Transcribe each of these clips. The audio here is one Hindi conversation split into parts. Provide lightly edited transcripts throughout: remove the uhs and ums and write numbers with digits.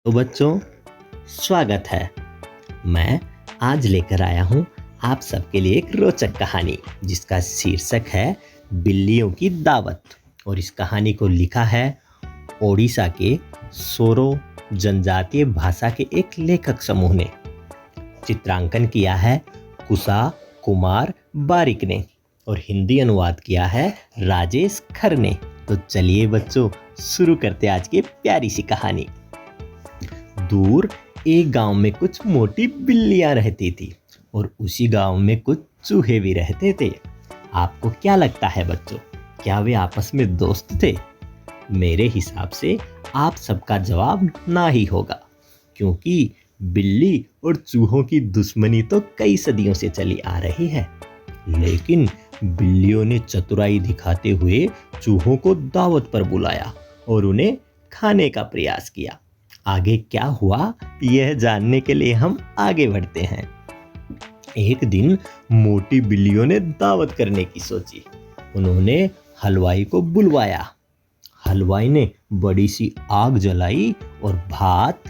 तो बच्चों, स्वागत है। मैं आज लेकर आया हूँ आप सबके लिए एक रोचक कहानी जिसका शीर्षक है बिल्लियों की दावत। और इस कहानी को लिखा है ओडिशा के सोरो जनजातीय भाषा के एक लेखक समूह ने। चित्रांकन किया है कुशा कुमार बारिक ने और हिंदी अनुवाद किया है राजेश खर ने। तो चलिए बच्चों, शुरू करते आज की प्यारी सी कहानी। दूर एक गांव में कुछ मोटी बिल्लियां रहती थी और उसी गांव में कुछ चूहे भी रहते थे। आपको क्या लगता है बच्चों, क्या वे आपस में दोस्त थे? मेरे हिसाब से आप सबका जवाब ना ही होगा, क्योंकि बिल्ली और चूहों की दुश्मनी तो कई सदियों से चली आ रही है। लेकिन बिल्लियों ने चतुराई दिखाते हुए चूहों को दावत पर बुलाया और उन्हें खाने का प्रयास किया। आगे क्या हुआ, यह जानने के लिए हम आगे बढ़ते हैं। एक दिन मोटी बिल्लियों ने दावत करने की सोची। उन्होंने हलवाई को बुलवाया। हलवाई ने बड़ी सी आग जलाई और भात,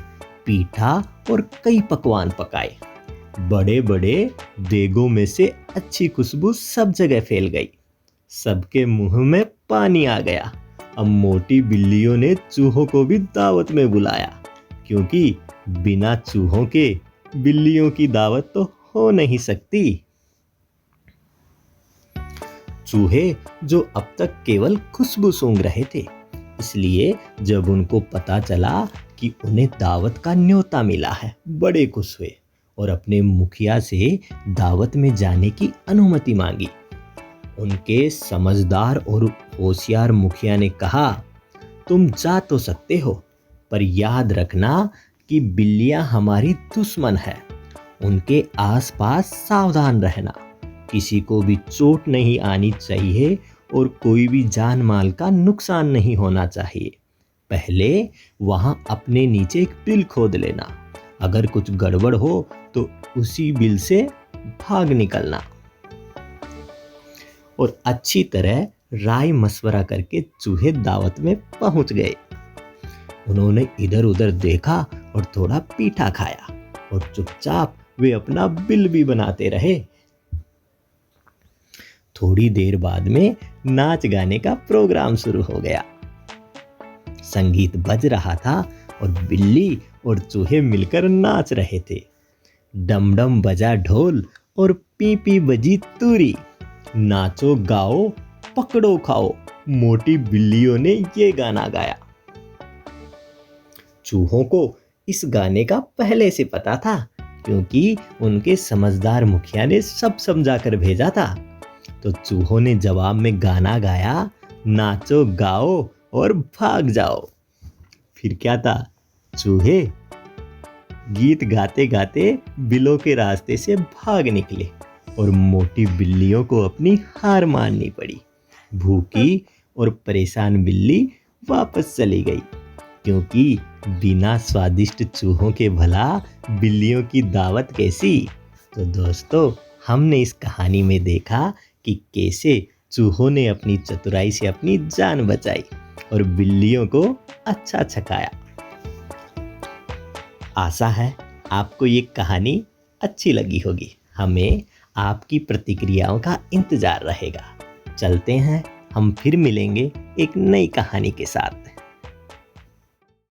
पीठा और कई पकवान पकाए। बड़े बड़े देगों में से अच्छी खुशबू सब जगह फैल गई। सबके मुंह में पानी आ गया। अब मोटी बिल्लियों ने चूहों को भी दावत में बुलाया, क्योंकि बिना चूहों के बिल्लियों की दावत तो हो नहीं सकती। चूहे जो अब तक केवल खुशबू सूंघ रहे थे, इसलिए जब उनको पता चला कि उन्हें दावत का न्योता मिला है, बड़े खुश हुए और अपने मुखिया से दावत में जाने की अनुमति मांगी। उनके समझदार और होशियार मुखिया ने कहा, तुम जा तो सकते हो, पर याद रखना कि बिल्लियां हमारी दुश्मन है। उनके आसपास सावधान रहना, किसी को भी चोट नहीं आनी चाहिए और कोई भी जान माल का नुकसान नहीं होना चाहिए। पहले वहां अपने नीचे एक बिल खोद लेना। अगर कुछ गड़बड़ हो तो उसी बिल से भाग निकलना। और अच्छी तरह राय मशवरा करके चूहे दावत में पहुंच गए। उन्होंने इधर उधर देखा और थोड़ा पीठा खाया और चुपचाप वे अपना बिल भी बनाते रहे। थोड़ी देर बाद में नाच गाने का प्रोग्राम शुरू हो गया। संगीत बज रहा था और बिल्ली और चूहे मिलकर नाच रहे थे। डम डम बजा ढोल और पी पी बजी तूरी। नाचो गाओ पकड़ो खाओ, मोटी बिल्लियों ने ये गाना गाया। चूहों को इस गाने का पहले से पता था, क्योंकि उनके समझदार मुखिया ने सब समझा कर भेजा था। तो चूहों ने जवाब में गाना गाया, नाचो गाओ और भाग जाओ। फिर क्या था, चूहे गीत गाते गाते बिलों के रास्ते से भाग निकले और मोटी बिल्लियों को अपनी हार माननी पड़ी। भूखी और परेशान बिल्ली वापस चली गई, क्योंकि बिना स्वादिष्ट चूहों के भला बिल्लियों की दावत कैसी। तो दोस्तों, हमने इस कहानी में देखा कि कैसे चूहों ने अपनी चतुराई से अपनी जान बचाई और बिल्लियों को अच्छा छकाया। आशा है आपको ये कहानी अच्छी लगी होगी। हमें आपकी प्रतिक्रियाओं का इंतजार रहेगा। चलते हैं, हम फिर मिलेंगे एक नई कहानी के साथ।